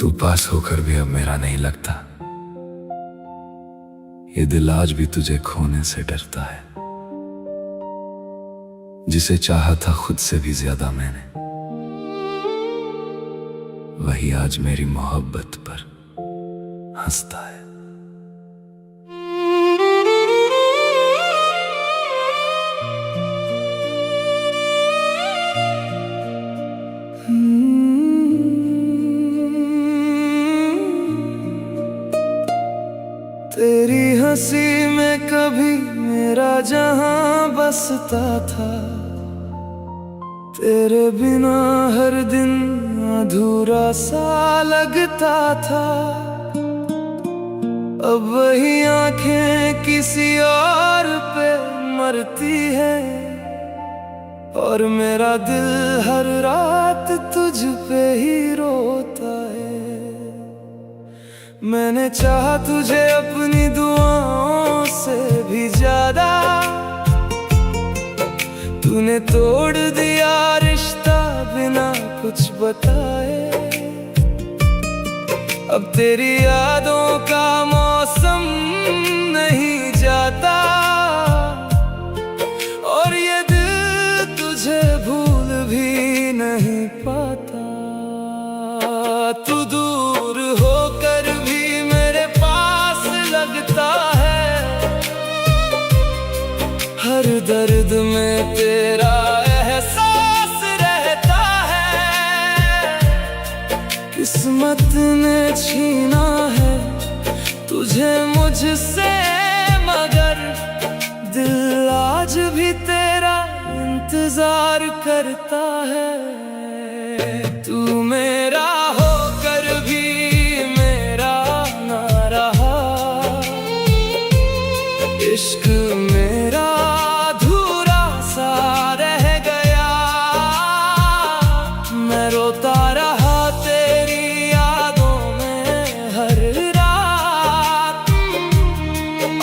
तू पास होकर भी अब मेरा नहीं लगता। ये दिल आज भी तुझे खोने से डरता है। जिसे चाहा था खुद से भी ज्यादा मैंने, वही आज मेरी मोहब्बत पर हंसता है। तेरी हंसी में कभी मेरा जहां बसता था। तेरे बिना हर दिन अधूरा सा लगता था। अब वही आंखें किसी और पे मरती है, और मेरा दिल हर रात तुझ पे ही रोता है। मैंने चाहा तुझे अपनी दुआओं से भी ज्यादा, तूने तोड़ दिया रिश्ता बिना कुछ बताए। अब तेरी यादों का मौसम नहीं जाता, और ये दिल तुझे भूल भी नहीं पाता। तू दूर होकर भी मेरे पास लगता है, हर दर्द में तेरा एहसास रहता है। किस्मत ने छीना है तुझे मुझसे, मगर दिल आज भी तेरा इंतजार करता है। तू मेरा होकर भी मेरा ना रहा, इश्क मेरा अधूरा सा रह गया। मैं रोता रहा तेरी यादों में हर रात,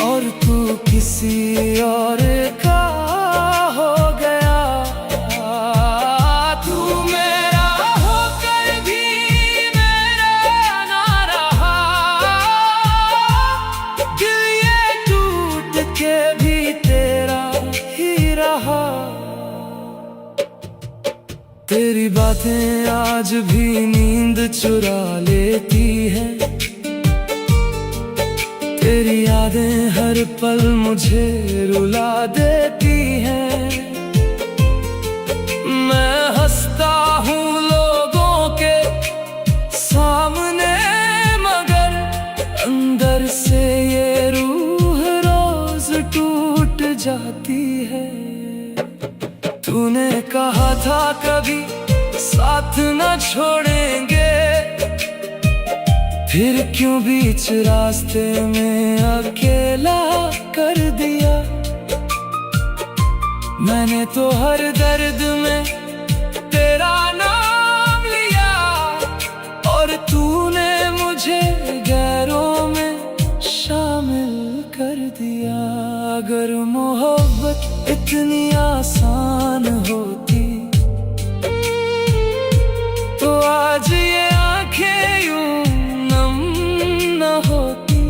और तू किसी और का हो गया। तू मेरा होकर भी मेरा ना रहा, दिल ये टूट के भी तेरा ही रहा। तेरी बातें आज भी नींद चुरा लेती है, तेरी यादें हर पल मुझे रुला देती हैं। मैं हंसता हूँ लोगों के सामने, मगर अंदर से ये रूह रोज टूट जाती है। तूने कहा था कभी साथ न छोड़ेंगे, फिर क्यों बीच रास्ते में अकेला कर दिया। मैंने तो हर दर्द में तेरा नाम लिया, और तूने मुझे गैरों में शामिल कर दिया। अगर मोहब्बत इतनी आसान होती, तो आज ये आंखें यूं नम न होती।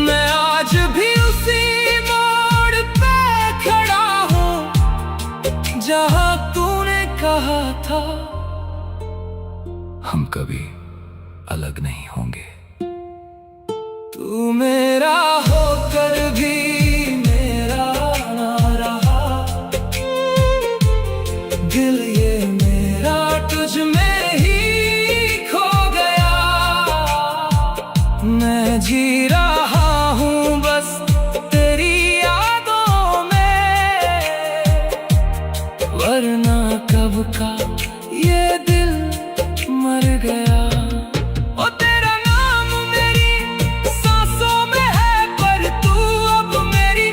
मैं आज भी उसी मोड़ पे खड़ा हूँ जहाँ तूने कहा था हम कभी अलग नहीं होंगे। तू मेरा होकर भी मेरा ना रहा, दिल ये मेरा तुझ में ही खो गया। मैं जी रहा हूँ बस तेरी यादों में, वरना कब का ये दिल मर गया। ओ तेरा नाम मेरी सांसों में है, पर तू अब मेरी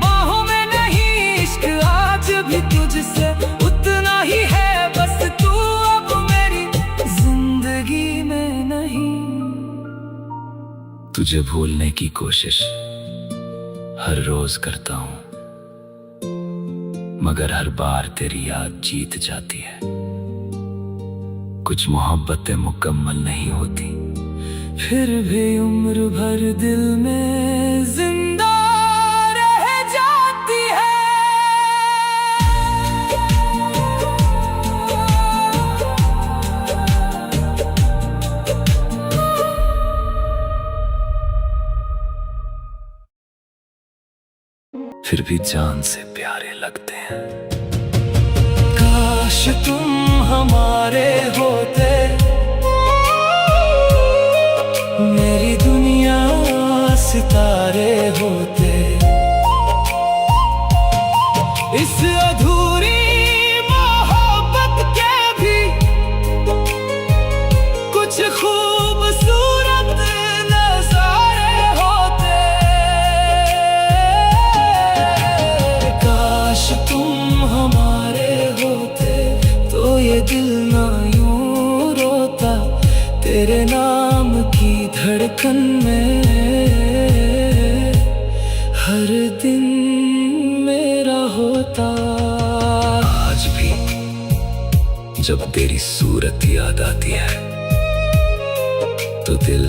बाहों में नहीं। इश्क आज भी तुझसे उतना ही है, बस तू अब मेरी जिंदगी में नहीं। तुझे भूलने की कोशिश हर रोज करता हूँ, मगर हर बार तेरी याद जीत जाती है। कुछ मोहब्बतें मुकम्मल नहीं होती, फिर भी उम्र भर दिल में जिंदा रह जाती है। फिर भी जान से प्यारे लगते हैं। काश तुम हमारे होते, मेरी दुनिया सितारे होते। इस अधूरी मोहब्बत के भी कुछ खूबसूरत नजारे होते। काश तुम हमारे होते तो ये दिल ना यूं रोता, तेरे नाम की धड़कन में हर दिन मेरा होता। आज भी जब तेरी सूरत याद आती है तो दिल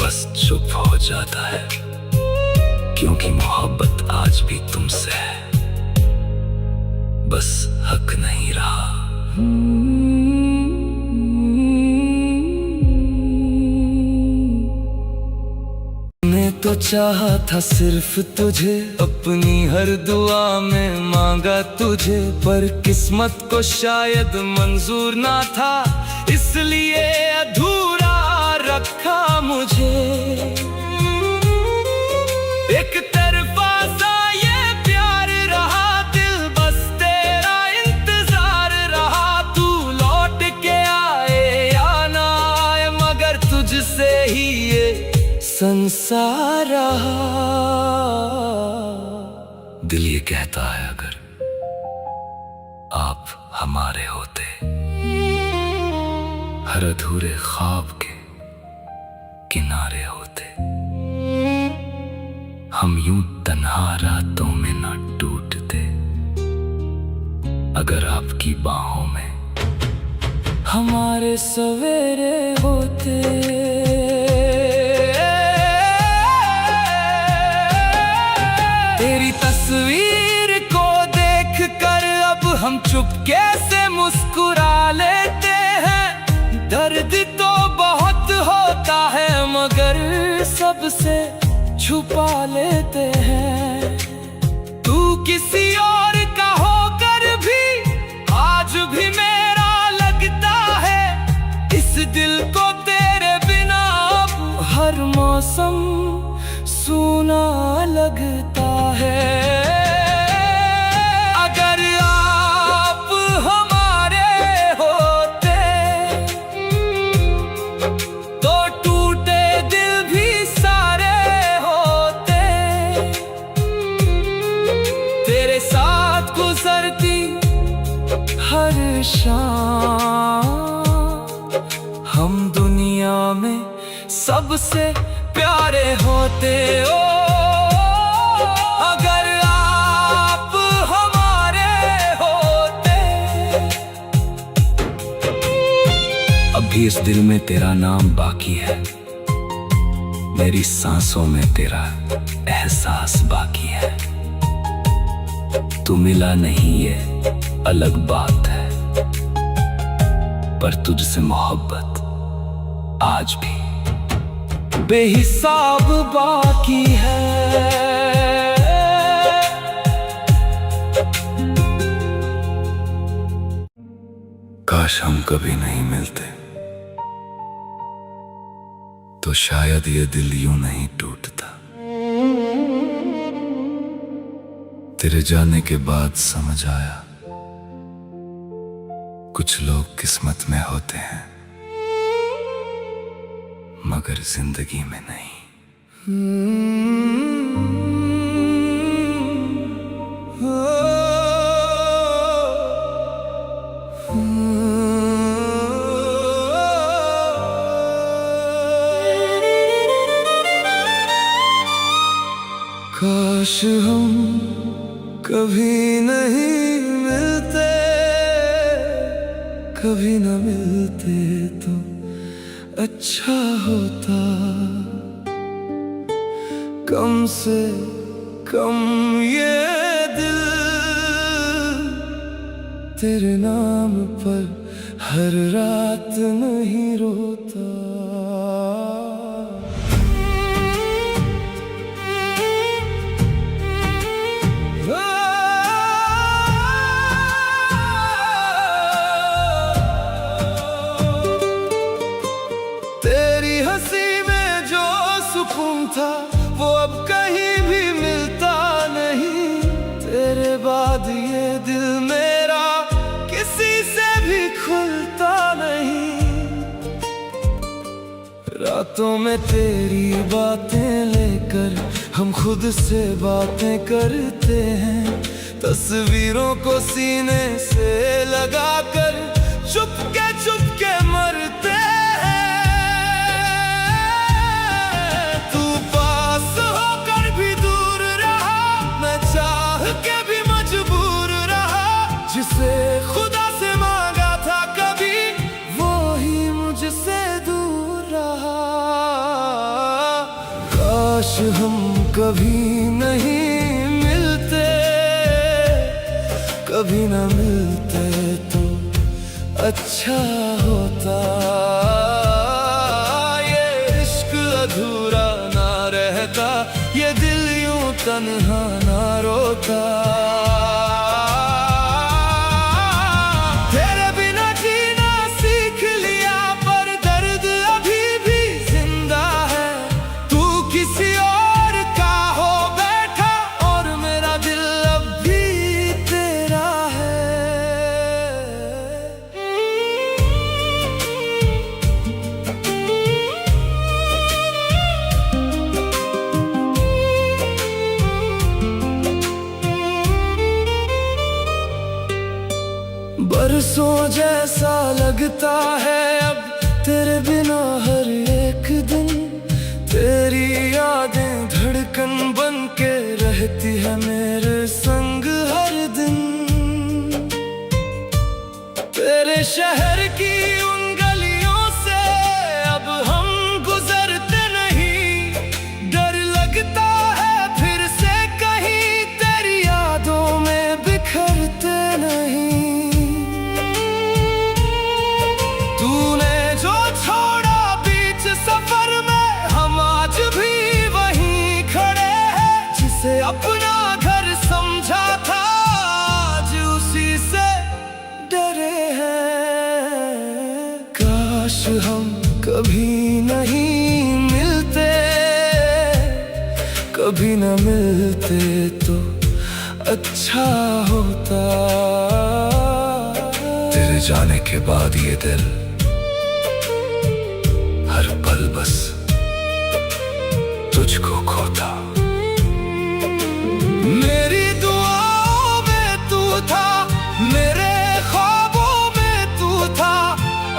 बस चुप हो जाता है, क्योंकि मोहब्बत आज भी तुमसे है, बस हक नहीं रहा। मैं तो चाहा था सिर्फ तुझे, अपनी हर दुआ में मांगा तुझे, पर किस्मत को शायद मंजूर ना था, इसलिए अधूरा रखा मुझे। एक तरफा सा ये प्यार रहा, दिल बस तेरा इंतजार रहा। तू लौट के आए या ना आए, मगर तुझसे ही ये संसार रहा। दिल ये कहता है अगर आप हमारे होते, हर अधूरे ख्वाब के किनारे होते, हम यूं तन्हा रातों में ना टूटते, अगर आपकी बाहों में हमारे सवेरे होते। तेरी तस्वीर को देख कर अब हम चुपके से मुस्कुरा लेते हैं। दर्द तो बहुत होता है मगर सबसे छुपा लेते हैं। तू किसी और का होकर भी आज भी मेरा लगता है, इस दिल को तेरे बिना अब हर मौसम सूना लगता है। अगर आप हमारे होते तो टूटे दिल भी सारे होते, तेरे साथ गुजरती हर शाम हम दुनिया में सबसे प्यारे होते। ओ अगर आप हमारे होते। अभी इस दिल में तेरा नाम बाकी है, मेरी सांसों में तेरा एहसास बाकी है। तू मिला नहीं ये अलग बात है, पर तुझसे मोहब्बत आज भी बेहिसाब बाकी है। काश हम कभी नहीं मिलते तो शायद ये दिल यूं नहीं टूटता। तेरे जाने के बाद समझ आया कुछ लोग किस्मत में होते हैं मगर जिंदगी में नहीं। काश हम कभी नहीं मिलते, कभी न मिलते तो अच्छा होता, कम से कम ये दिल तेरे नाम पर हर रात नहीं रोता। तेरी हंसी में जो सुकून था वो अब कहीं भी मिलता नहीं। तेरे बाद ये दिल मेरा किसी से भी खुलता नहीं। रातों में तेरी बातें लेकर हम खुद से बातें करते हैं। तस्वीरों को सीने से लगाकर चुपके चुपके मरते जिसे खुदा से मांगा था कभी वो ही मुझसे दूर रहा। काश हम कभी नहीं मिलते, कभी ना मिलते तो अच्छा होता। ये इश्क अधूरा ना रहता, ये दिल यूं तन्हा ना रोता। बरसों जैसा लगता है अब तेरे बिना हर एक दिन। तेरी यादें धड़कन बन के रहती है मेरे संग हर दिन। तेरे शहर की उन गलियों से अब हम गुजरते नहीं। डर लगता है फिर से कहीं तेरी यादों में बिखरते नहीं। तूने जो छोड़ा बीच सफर में हम आज भी वहीं खड़े हैं। जिसे अपना घर समझा था आज उसी से डरे हैं। काश हम कभी नहीं मिलते, कभी न मिलते तो अच्छा होता। तेरे जाने के बाद ये दिल हर पल बस तुझको खोता। मेरी दुआओं में तू था, मेरे ख्वाबों में तू था।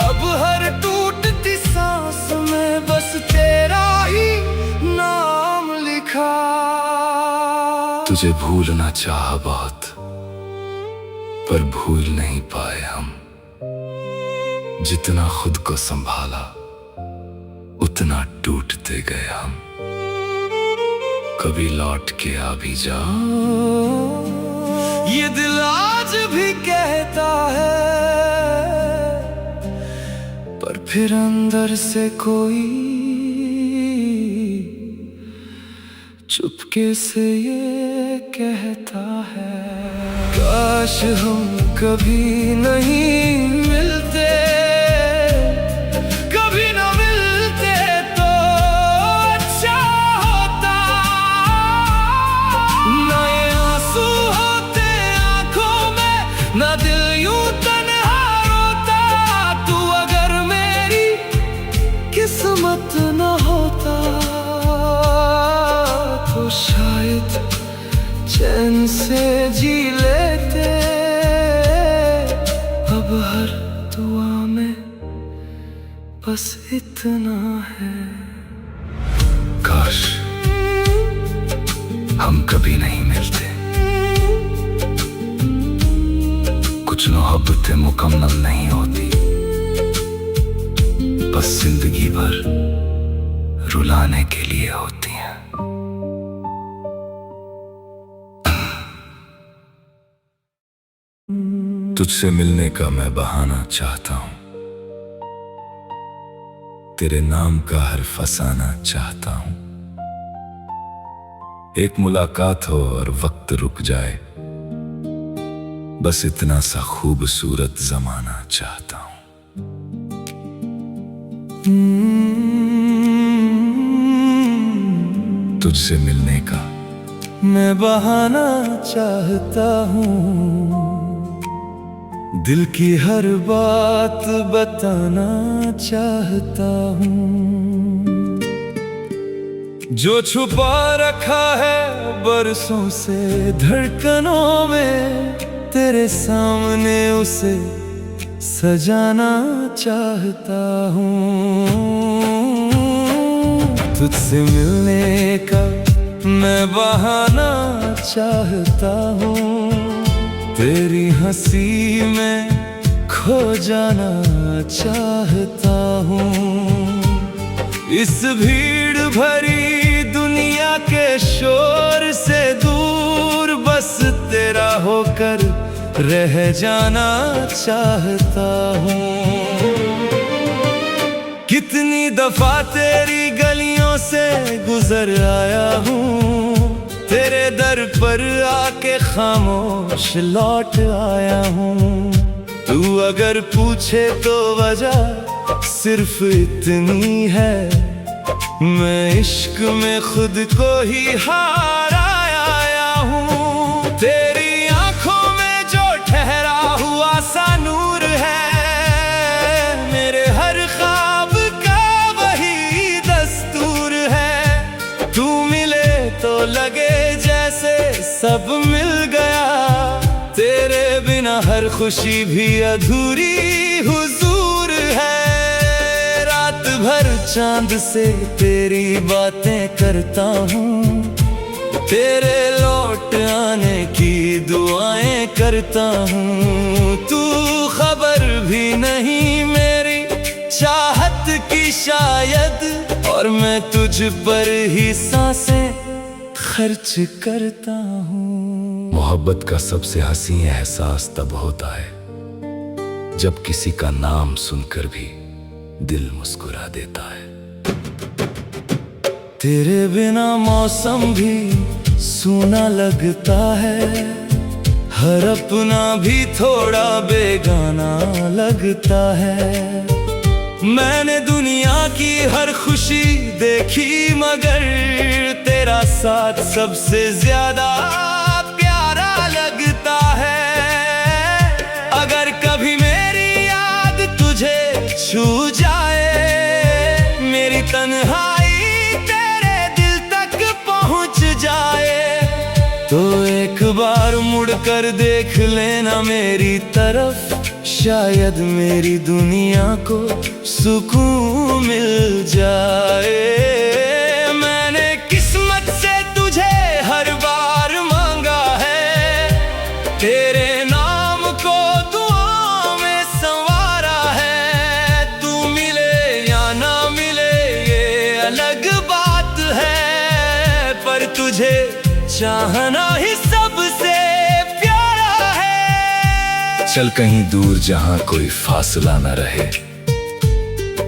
अब हर टूटती सांस में बस तेरा ही नाम लिखा। तुझे भूलना चाहा बहुत पर भूल नहीं पाए हम। जितना खुद को संभाला उतना टूटते गए हम। कभी लौट के आ भी जा। ये दिल आज भी कहता है पर फिर अंदर से कोई चुपके से ये कहता है। काश हम कभी नहीं मिलते, कभी ना मिलते तो अच्छा होता। ना ये आंसू होते आंखों में, ना दिल यूं तन्हा रोता। तू अगर मेरी किस्मत न होता तो शायद चैन से जी लेते। अब हर दुआ में बस इतना है। काश हम कभी नहीं मिलते। कुछ मोहब्बतें मुकम्मल नहीं होती। बस जिंदगी भर रुलाने के लिए होती हैं। तुझसे मिलने का मैं बहाना चाहता हूं, तेरे नाम का हर फसाना चाहता हूं। एक मुलाकात हो और वक्त रुक जाए, बस इतना सा खूबसूरत जमाना चाहता हूं। तुझसे मिलने का मैं बहाना चाहता हूँ, दिल की हर बात बताना चाहता हूँ। जो छुपा रखा है बरसों से धड़कनों में, तेरे सामने उसे सजाना चाहता हूँ। तुझसे मिलने का मैं बहाना चाहता हूँ, तेरी हंसी में खो जाना चाहता हूँ। इस भीड़ भरी दुनिया के शोर से दूर, बस तेरा होकर रह जाना चाहता हूँ। कितनी दफा तेरी गलियों से गुजर आया हूँ, तेरे दर पर आके खामोश लौट आया हूँ। तू अगर पूछे तो वजह सिर्फ इतनी है, मैं इश्क में खुद को ही हार आया हूँ। तेरी आंखों में जो ठहरा हुआ सा नूर है, मेरे हर ख्वाब का वही दस्तूर है। तू मिले तो लगे जैसे सब मिल गया, तेरे बिना हर खुशी भी अधूरी हुजूर है। रात भर चांद से तेरी बातें करता हूँ, तेरे लौट आने की दुआएं करता हूँ। तू खबर भी नहीं मेरी चाहत की शायद, और मैं तुझ पर ही सांसें खर्च करता हूँ। मोहब्बत का सबसे हसीन एहसास तब होता है जब किसी का नाम सुनकर भी दिल मुस्कुरा देता है। तेरे बिना मौसम भी सूना लगता है, हर अपना भी थोड़ा बेगाना लगता है। मैंने दुनिया की हर खुशी देखी, मगर तेरा साथ सबसे ज्यादा प्यारा लगता है। अगर कभी मेरी याद तुझे छू जाए, मेरी तन्हाई तेरे दिल तक पहुंच जाए, तो एक बार मुड़कर देख लेना मेरी तरफ, शायद मेरी दुनिया को सुकून मिल जाए। मैंने किस्मत से तुझे हर बार मांगा है, तेरे नाम को दुआ में संवारा है। तू मिले या ना मिले ये अलग बात है, पर तुझे चाहना ही सबसे प्यारा है। चल कहीं दूर जहां कोई फासला न रहे,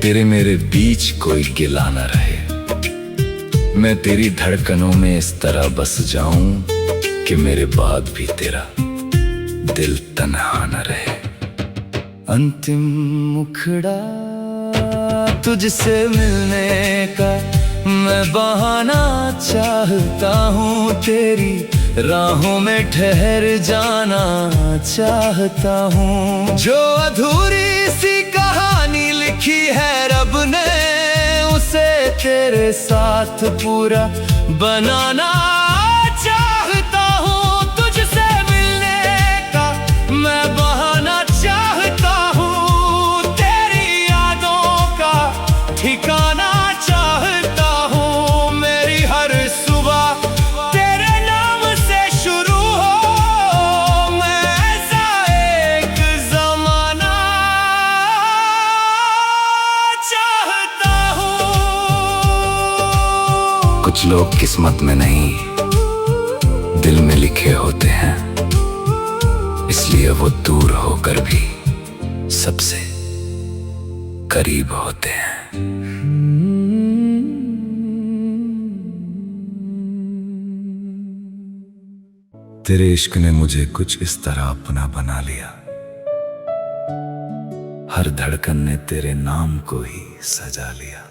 तेरे मेरे बीच कोई गिला न रहे। मैं तेरी धड़कनों में इस तरह बस जाऊं कि मेरे बाद भी तेरा दिल तन्हा न रहे। अंतिम मुखड़ा तुझसे मिलने का मैं बहाना चाहता हूँ, तेरी राहों में ठहर जाना चाहता हूँ। जो अधूरी सी कहानी लिखी है रब ने, उसे तेरे साथ पूरा बनाना चाहता हूँ। तुझसे मिलने का मैं बहाना चाहता हूँ, तेरी यादों का ठिकाना चाहता हूँ। मेरी हर सुबह तेरे नाम से शुरू हो, मैं ऐसा एक जमाना चाहता कुछ लोग किस्मत में नहीं दिल में लिखे होते हैं, इसलिए वो दूर होकर भी सबसे करीब होते हैं। तेरे इश्क ने मुझे कुछ इस तरह अपना बना लिया, हर धड़कन ने तेरे नाम को ही सजा लिया।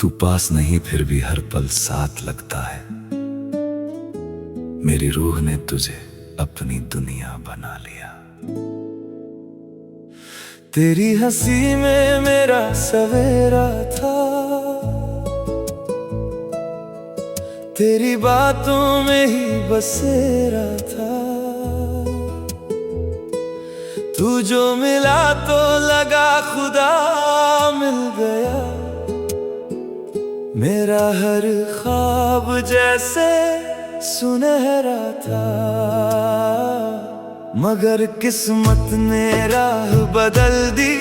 तू पास नहीं फिर भी हर पल साथ लगता है, मेरी रूह ने तुझे अपनी दुनिया बना लिया। तेरी हंसी में मेरा सवेरा था, तेरी बातों में ही बसेरा था। तू जो मिला तो लगा खुदा मिल गया, मेरा हर ख्वाब जैसे सुनहरा था। मगर किस्मत ने राह बदल दी,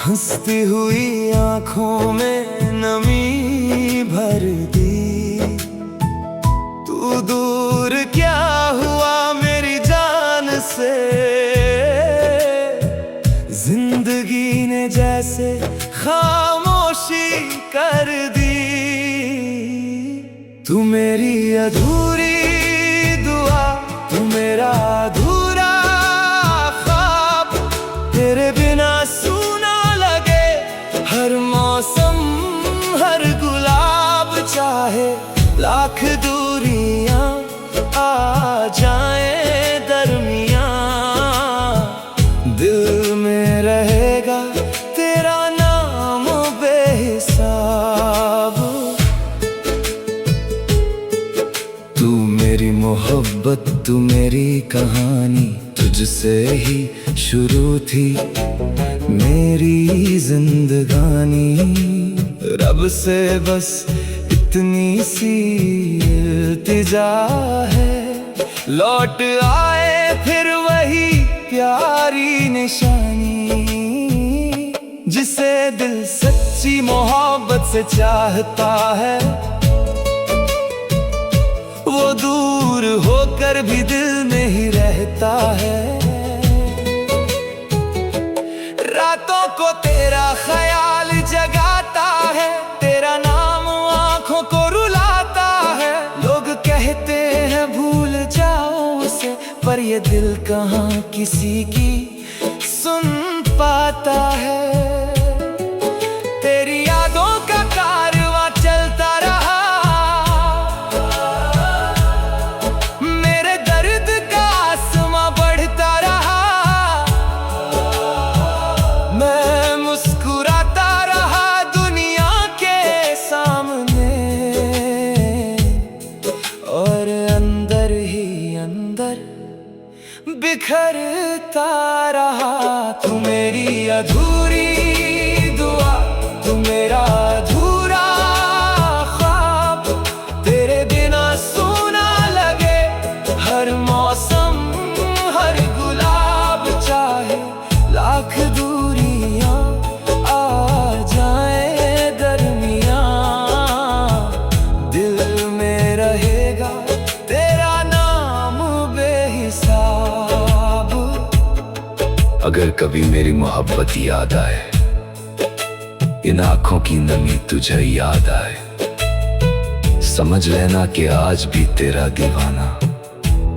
हंसती हुई आंखों में नमी भर दी। तू दूर क्या हुआ मेरी जान से, जिंदगी ने जैसे खामोशी कर दी। तू मेरी अधूरी दुआ, तू मेरा अधूरा ख्वाब, तेरे बिना सूना लगे हर मौसम हर गुलाब। चाहे लाख दूरियां आ जाएं दरमियां, दिल में रहेगा तेरा नाम बेहिसाब। तू मेरी मोहब्बत, तू मेरी कहानी, तुझसे ही शुरू थी मेरी जिंदगानी। रब से बस इतनी सी इल्तिजा है, लौट आए फिर वही प्यारी निशानी। जिसे दिल सच्ची मोहब्बत से चाहता है, वो दूर होकर भी दिल में ही रहता है। रातों को तेरा ख्याल जगाता है, तेरा नाम आंखों को रुलाता है। लोग कहते हैं भूल जाओ उसे, पर ये दिल कहाँ किसी की सुन पाता है। तेरी यादों का कारवां चलता रहा, मेरे दर्द का आसमां बढ़ता रहा। मैं मुस्कुराता रहा दुनिया के सामने, और अंदर ही अंदर बिखरता रहा। तू मेरी अधूरी दुआ, तू मेरा अधूरा ख्वाब, तेरे बिना सूना लगे हर मौसम हर गुलाब। चाहे लाख दूरियां आ जाएं दरमियां, दिल में रहेगा तेरा नाम बेहिसाब। अगर कभी मेरी मोहब्बत याद आए, इन आंखों की नमी तुझे याद आए, समझ लेना कि आज भी तेरा दीवाना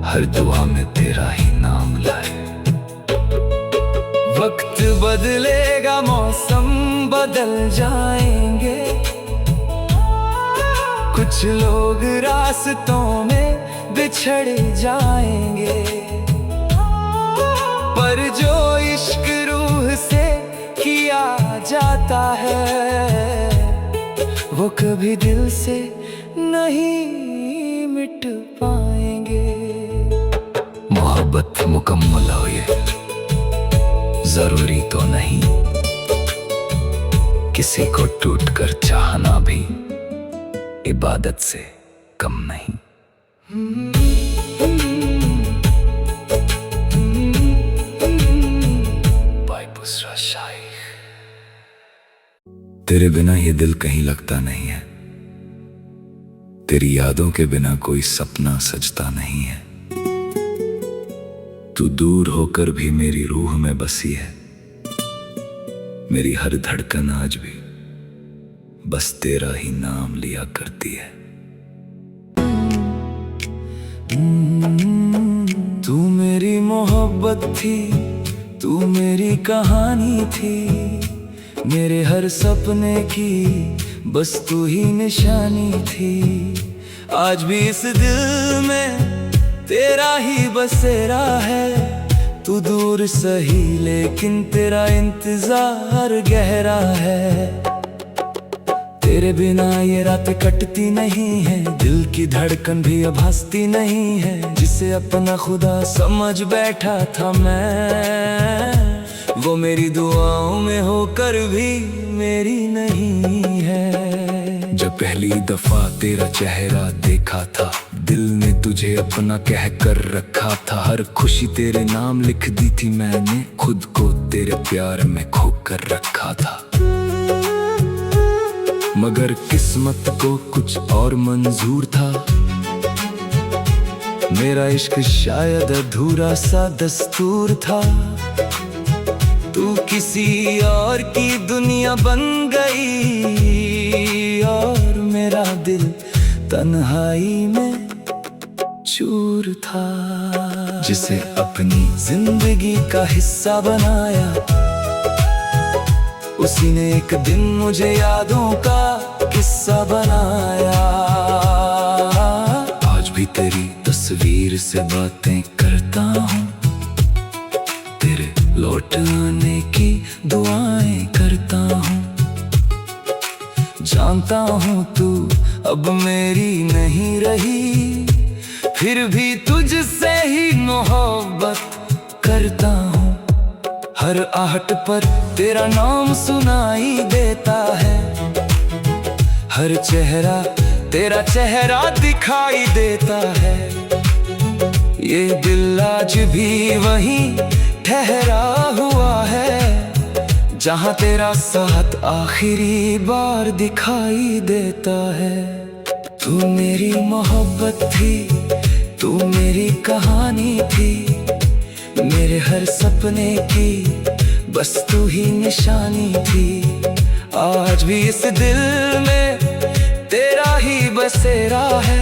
हर दुआ में तेरा ही नाम लाए। वक्त बदलेगा, मौसम बदल जाएंगे, कुछ लोग रास्तों में बिछड़ जाएंगे। पर जो इश्क रूह से किया जाता है, वो कभी दिल से नहीं मिट पाएंगे। मोहब्बत मुकम्मल हो ये जरूरी तो नहीं, किसी को टूट कर चाहना भी इबादत से कम नहीं। तेरे बिना ये दिल कहीं लगता नहीं है, तेरी यादों के बिना कोई सपना सजता नहीं है। तू दूर होकर भी मेरी रूह में बसी है, मेरी हर धड़कन आज भी बस तेरा ही नाम लिया करती है। तू मेरी मोहब्बत थी, तू मेरी कहानी थी, मेरे हर सपने की बस तू ही निशानी थी। आज भी इस दिल में तेरा ही बसेरा है, तू दूर सही लेकिन तेरा इंतजार गहरा है। तेरे बिना ये रातें कटती नहीं है, दिल की धड़कन भी अब हंसती नहीं है। जिसे अपना खुदा समझ बैठा था मैं, वो मेरी दुआओं में होकर भी मेरी नहीं है। जब पहली दफा तेरा चेहरा देखा था, दिल ने तुझे अपना कह कर रखा था। हर खुशी तेरे नाम लिख दी थी मैंने, खुद को तेरे प्यार में खो कर रखा था। मगर किस्मत को कुछ और मंजूर था, मेरा इश्क शायद अधूरा सा दस्तूर था। तू किसी और की दुनिया बन गई और मेरा दिल तन्हाई में चूर था। जिसे अपनी जिंदगी का हिस्सा बनाया, उसी ने एक दिन मुझे यादों का किस्सा बनाया। आज भी तेरी तस्वीर से बातें करता हूँ, तेरे लौट आने की दुआएं करता हूँ। जानता हूँ तू अब मेरी नहीं रही, फिर भी तुझसे ही मोहब्बत करता हूँ। हर आहट पर तेरा नाम सुनाई देता है, हर चेहरा तेरा चेहरा दिखाई देता है। ये दिल आज भी वहीं ठहरा हुआ है, जहाँ तेरा साथ आखिरी बार दिखाई देता है। तू मेरी मोहब्बत थी, तू मेरी कहानी थी, मेरे हर सपने की बस तू ही निशानी थी। आज भी इस दिल में तेरा ही बसेरा है,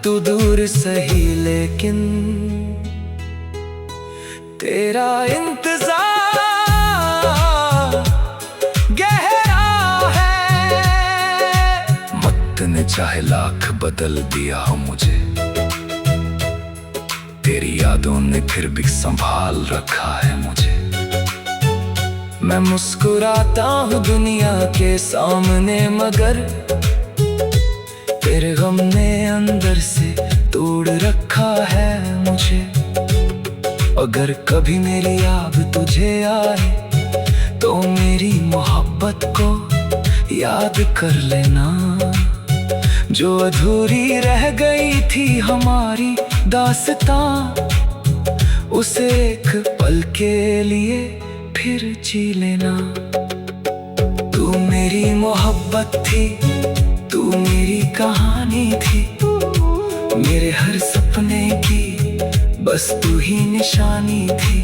तू दूर सही लेकिन तेरा इंतजार गहरा है। वक्त ने चाहे लाख बदल दिया हो मुझे, तेरी यादों ने फिर भी संभाल रखा है मुझे। मैं मुस्कुराता हूँ दुनिया के सामने, मगर तेरे गम ने अंदर से तोड़ रखा है मुझे। अगर कभी मेरी याद तुझे आए तो मेरी मोहब्बत को याद कर लेना, जो अधूरी रह गई थी हमारी दास्तां। उसे एक पल के लिए फिर जी लेना। तू मेरी मोहब्बत थी, तू मेरी कहानी थी, मेरे हर सपने की बस तू ही निशानी थी।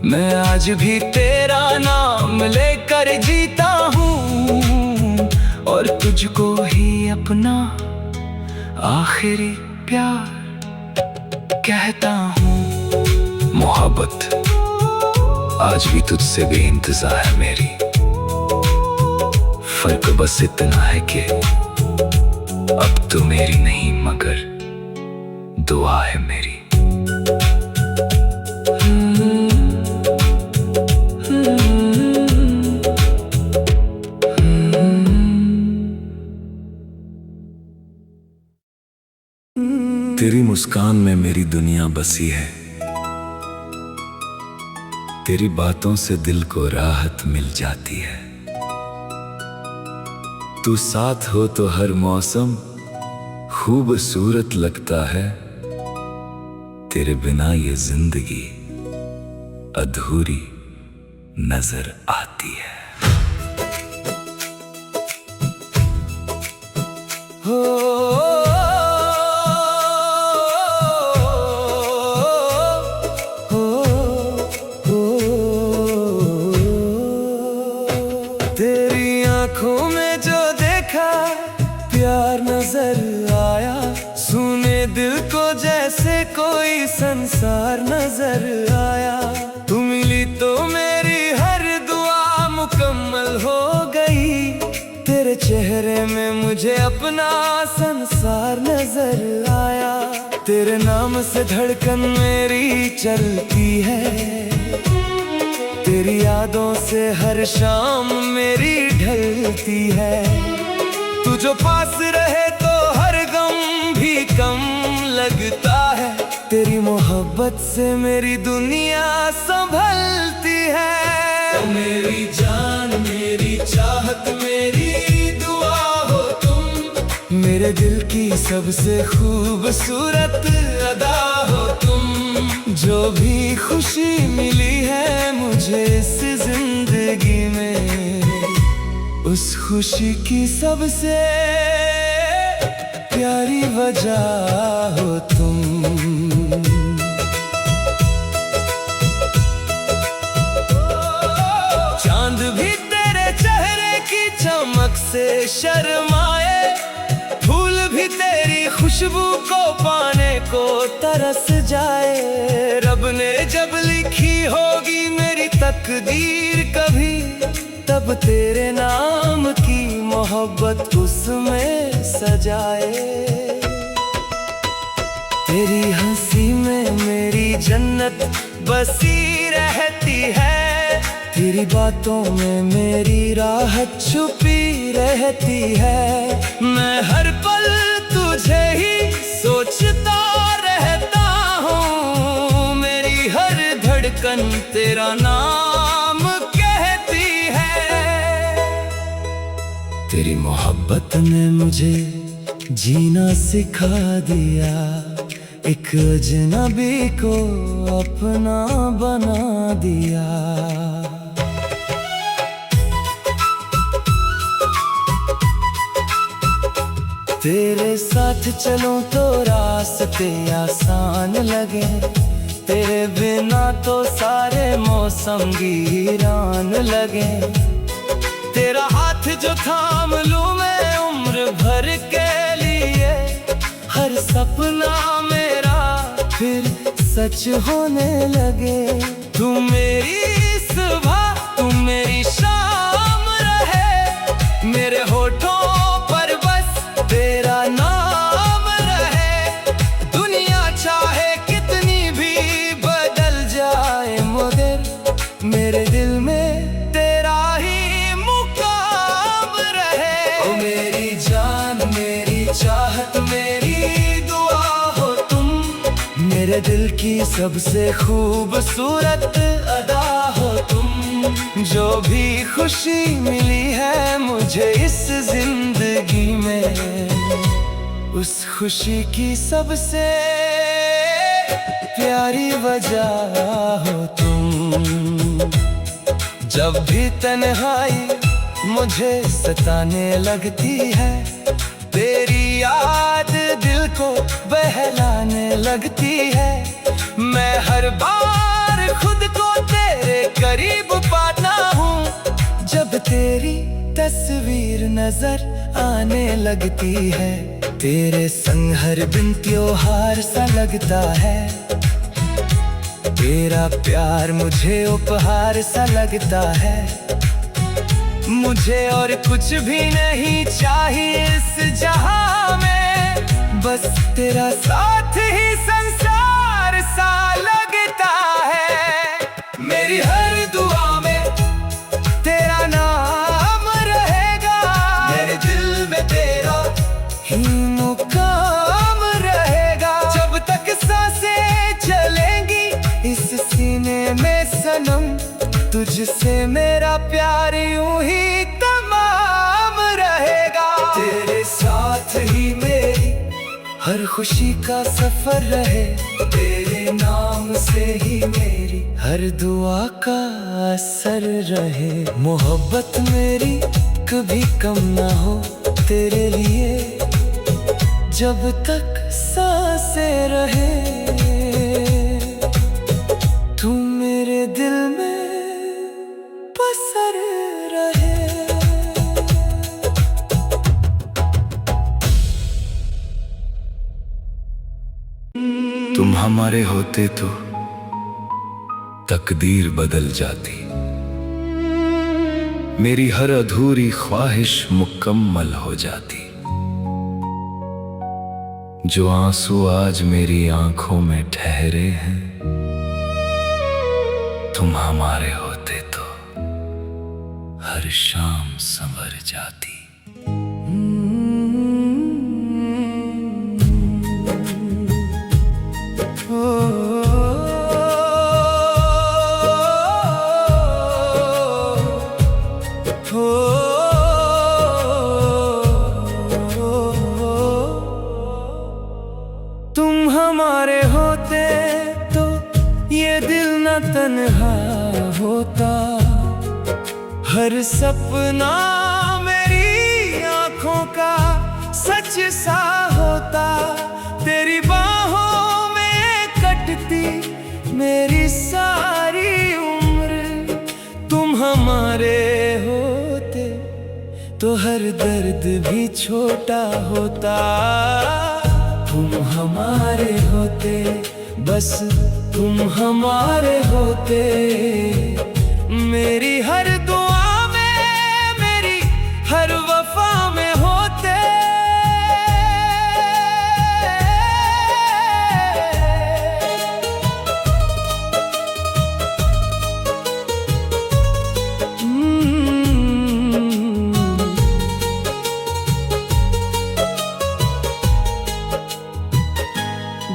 मैं आज भी तेरा नाम लेकर जीता हूँ और तुझको ही अपना आखिरी प्यार कहता हूँ। मोहब्बत आज भी तुझसे बेइंतज़ा है मेरी, फर्क बस इतना है कि अब तो मेरी नहीं मगर दुआ है मेरी। तेरी मुस्कान में मेरी दुनिया बसी है, तेरी बातों से दिल को राहत मिल जाती है। तू साथ हो तो हर मौसम खूबसूरत लगता है, तेरे बिना ये जिंदगी अधूरी नजर आती है। हो तेरी आंखों में जो देखा प्यार नजर आया, सुने दिल को जैसे कोई संसार नजर आया। तू मिली तो मेरी हर दुआ मुकम्मल हो गई, तेरे चेहरे में मुझे अपना संसार नजर आया। तेरे नाम से धड़कन मेरी चलती है, तेरी यादों से हर शाम मेरी ढलती है। तू जो पास रहे तो हर गम भी कम लगता है, तेरी मोहब्बत से मेरी दुनिया संभलती है। ओ मेरी जान मेरी चाहत मेरी दुआ हो तुम, मेरे दिल की सबसे खूबसूरत अदा हो तुम। जो भी खुशी मिली है मुझे इस जिंदगी में, उस खुशी की सबसे प्यारी वजह हो तुम। चांद भी तेरे चेहरे की चमक से शर्माए, फूल भी तेरी खुशबू को पाने को तरस जाए। रब ने जब लिखी होगी मेरी तकदीर कभी, तब तेरे नाम की मोहब्बत उसमें सजाए। तेरी हंसी में मेरी जन्नत बसी रहती है, तेरी बातों में मेरी राहत छुपी रहती है। मैं हर पल तुझे ही सोचता रहता हूँ, मेरी हर धड़कन तेरा नाम कहती है। तेरी मोहब्बत ने मुझे जीना सिखा दिया, एक अजनबी को अपना बना दिया। तेरे साथ चलूं तो रास्ते आसान लगे, तेरे बिना तो सारे मौसम वीरान लगे। तेरा हाथ जो थाम लूं मैं उम्र भर के लिए, हर सपना मेरा फिर सच होने लगे। तू मेरी सुबह तू मेरी शाम रहे, मेरे होठों पर बस तेरा नाम रहे। दुनिया चाहे कितनी भी बदल जाए मगर मेरे दिल में तेरा ही मुकाम रहे। ओ मेरी जान मेरी चाहत मेरी दुआ हो तुम, मेरे दिल की सबसे खूबसूरत अदा हो तुम। जो भी खुशी मिली है मुझे इस जिंदगी में, उस खुशी की सबसे प्यारी वजह हो तुम। जब भी तन्हाई मुझे सताने लगती है, तेरी याद दिल को बहलाने लगती है। मैं हर बार खुद को तेरे करीब पाता हूँ, जब तेरी तस्वीर नजर आने लगती है। तेरे संग हर दिन त्योहार सा लगता है, तेरा प्यार मुझे उपहार सा लगता है। मुझे और कुछ भी नहीं चाहिए इस जहां में, बस तेरा साथ ही संसार सा लगता है। मेरी हर दुआ में तेरा नाम रहेगा, मेरे दिल में तेरा ही मुकाम रहेगा। जब तक सांसें चलेंगी इस सीने में सनम, तुझसे मेरा प्यार यूं ही तमाम रहेगा। तेरे साथ ही मेरी हर खुशी का सफर रहे, तेरे नाम से ही मेरी हर दुआ का असर रहे। मोहब्बत मेरी कभी कम ना हो तेरे लिए, जब तक सांसें रहे तू मेरे दिल में बसर रहे। तुम हमारे होते तो तकदीर बदल जाती, मेरी हर अधूरी ख्वाहिश मुकम्मल हो जाती। जो आंसू आज मेरी आंखों में ठहरे हैं, तुम हमारे होते तो हर शाम संवर जाती। तुम हमारे होते तो ये दिल न तन्हा होता, हर सपना मेरी आंखों का सच सा होता। तेरी बाहों में कटती मेरी सारी उम्र, तुम हमारे होते तो हर दर्द भी छोटा होता। तुम हमारे होते, बस तुम हमारे होते, मेरी हर दुआ में, मेरी हर वफा में होते।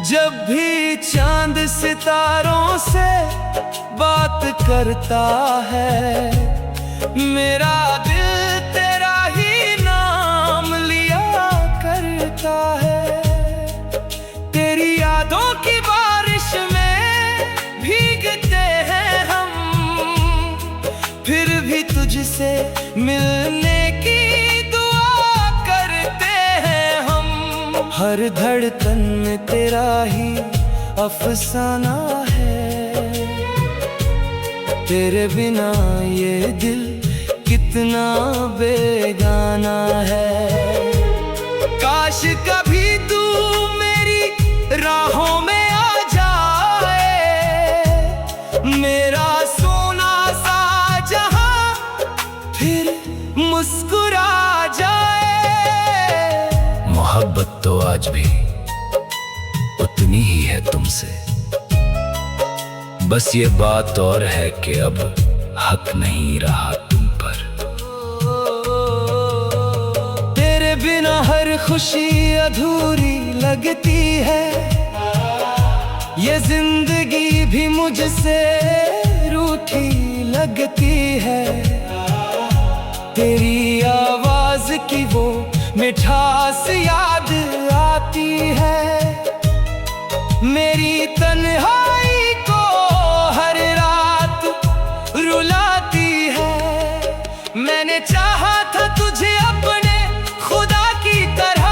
जब भी चांद सितारों से बात करता है, मेरा दिल तेरा ही नाम लिया करता है। तेरी यादों की बारिश में भीगते हैं हम, फिर भी तुझसे मिलने की दुआ करते हैं हम। हर धड़कन में तेरा ही अफसाना है, तेरे बिना ये दिल कितना बेगाना है। काश कभी तू मेरी राहों में आ जाए, मेरा सोना सा जहां फिर मुस्कुरा जाए। मोहब्बत तो आज भी उतनी ही है तुमसे, बस ये बात और है कि अब हक नहीं रहा तुम पर। तेरे बिना हर खुशी अधूरी लगती है, ये जिंदगी भी मुझसे रूठी लगती है। तेरी आवाज की वो मिठास याद आती है, मेरी तन्हाई को हर रात रुलाती है। मैंने चाहा था तुझे अपने खुदा की तरह,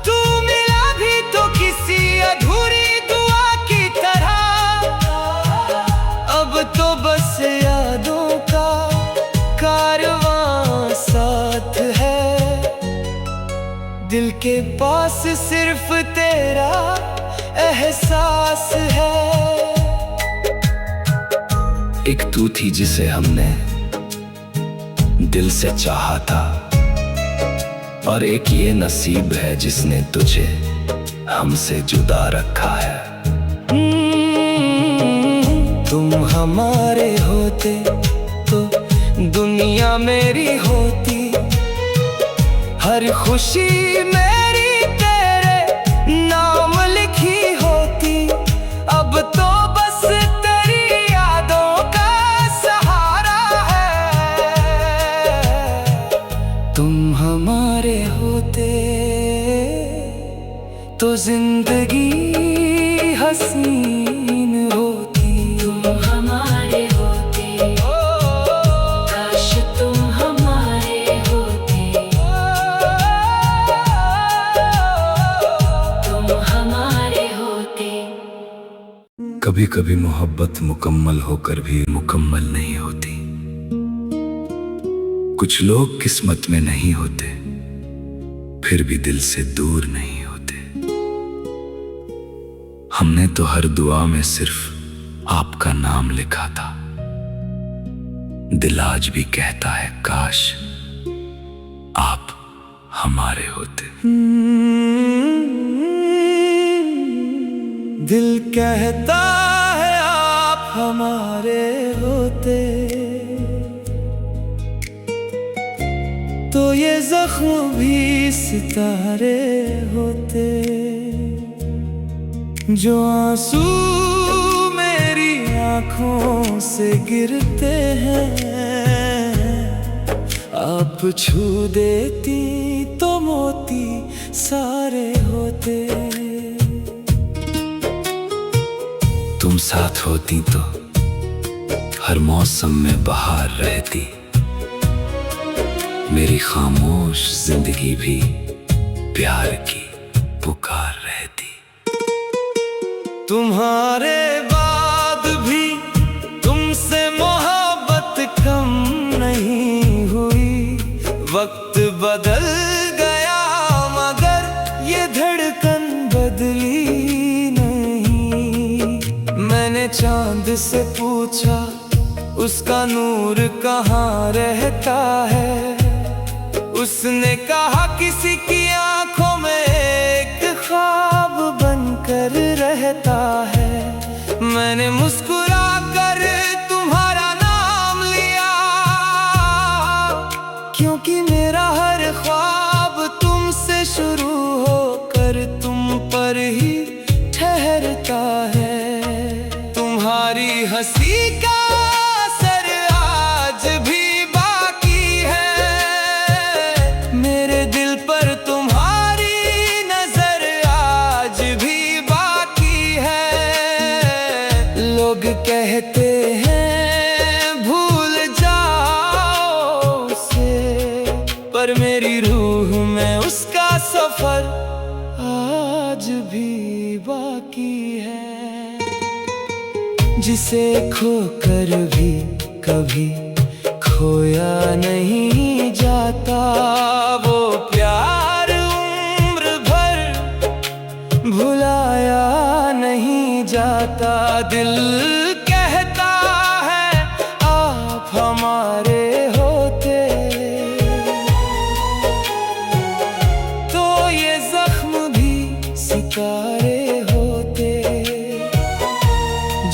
तू मिला भी तो किसी अधूरी दुआ की तरह। अब तो बस यादों का कारवां साथ है, दिल के पास सिर्फ तेरा एहसास है। एक तू थी जिसे हमने दिल से चाहा था, और एक ये नसीब है जिसने तुझे हमसे जुदा रखा है। तुम हमारे होते तो दुनिया मेरी होती, हर खुशी मेरी तेरे नाम लिखी होती। अब तो बस तेरी यादों का सहारा है, तुम हमारे होते तो जिंदगी हसीन होती। तुम हमारे होते, काश तुम हमारे होते, कभी कभी मोहब्बत मुकम्मल होकर भी मुकम्मल नहीं होती। कुछ लोग किस्मत में नहीं होते, फिर भी दिल से दूर नहीं होते। हमने तो हर दुआ में सिर्फ आपका नाम लिखा था। दिल आज भी कहता है काश आप हमारे होते। दिल कहता है आप हमारे होते, तो ये जख्म भी सितारे होते। जो आंसू मेरी आंखों से गिरते हैं, आप छू देती तो मोती सारे होते। तुम साथ होती तो हर मौसम में बहार रहती। मेरी खामोश जिंदगी भी प्यार की पुकार रहती। तुम्हारे बाद भी तुमसे मोहब्बत कम नहीं हुई। वक्त बदल गया मगर ये धड़कन बदली नहीं। मैंने चांद से पूछा उसका नूर कहाँ रहता है। उसने कहा किसी की आंखों में एक ख्वाब बनकर रहता है। मैंने मुस्कुरा कर तुम्हारा नाम लिया, क्योंकि मेरा हर ख्वाब तुमसे शुरू होकर तुम पर ही ठहरता है। तुम्हारी हंसी का असर आज भी बाकी है। मेरे दिल पर तुम्हारी नजर आज भी बाकी है। लोग कहते हैं भूल जाओ उसे, पर मेरी रूह में उसका सफर आज भी बाकी है। जिसे खोकर भी कभी खोया नहीं जाता, वो प्यार उम्र भर भुलाया नहीं जाता। दिल कहता है आप हमारे होते, तो ये जख्म भी सितारे होते।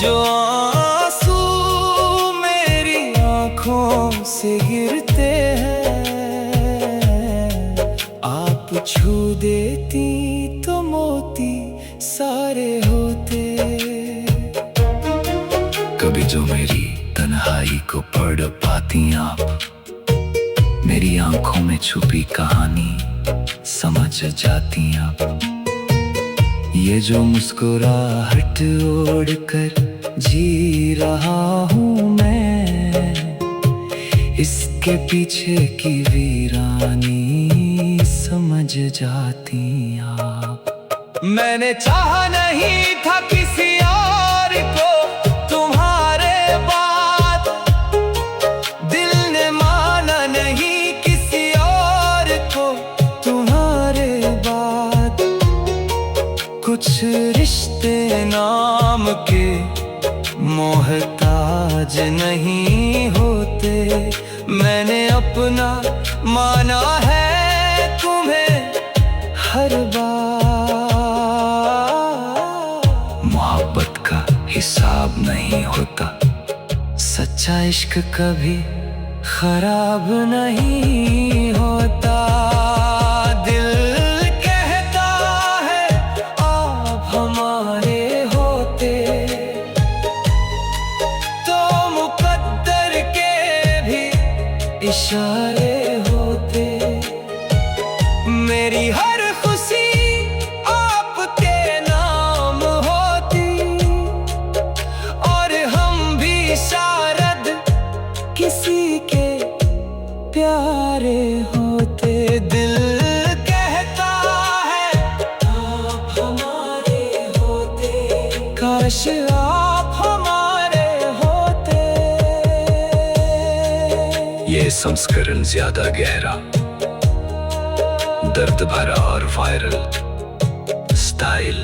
जो आंसू मेरी आंखों से गिरते हैं, आप छू देती तो मोती सारे होते। कभी जो मेरी तन्हाई को पढ़ पाती आप, मेरी आंखों में छुपी कहानी समझ जाती आप। ये जो मुस्कुराहट ओढ़ कर जी रहा हूँ मैं, इसके पीछे की वीरानी समझ जाती आप। मैंने चाहा नहीं था किसी और को तुम्हारे बाद, दिल ने माना नहीं किसी और को तुम्हारे बाद। कुछ रिश्ते नाम के मोहताज नहीं होते। मैंने अपना माना है तुम्हें हर बार। मोहब्बत का हिसाब नहीं होता, सच्चा इश्क कभी खराब नहीं होता। दिल कहता है आप हमारे होते, तो मुकद्दर के भी इशारे होते। मेरी हर खुशी आपके नाम होती, और हम भी शायद किसी के प्यारे होते। दिल कहता है आप हमारे होते, काश आप संस्करण ज्यादा गहरा, दर्द भरा और viral style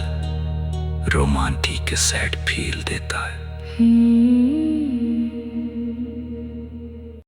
romantic sad feel देता है।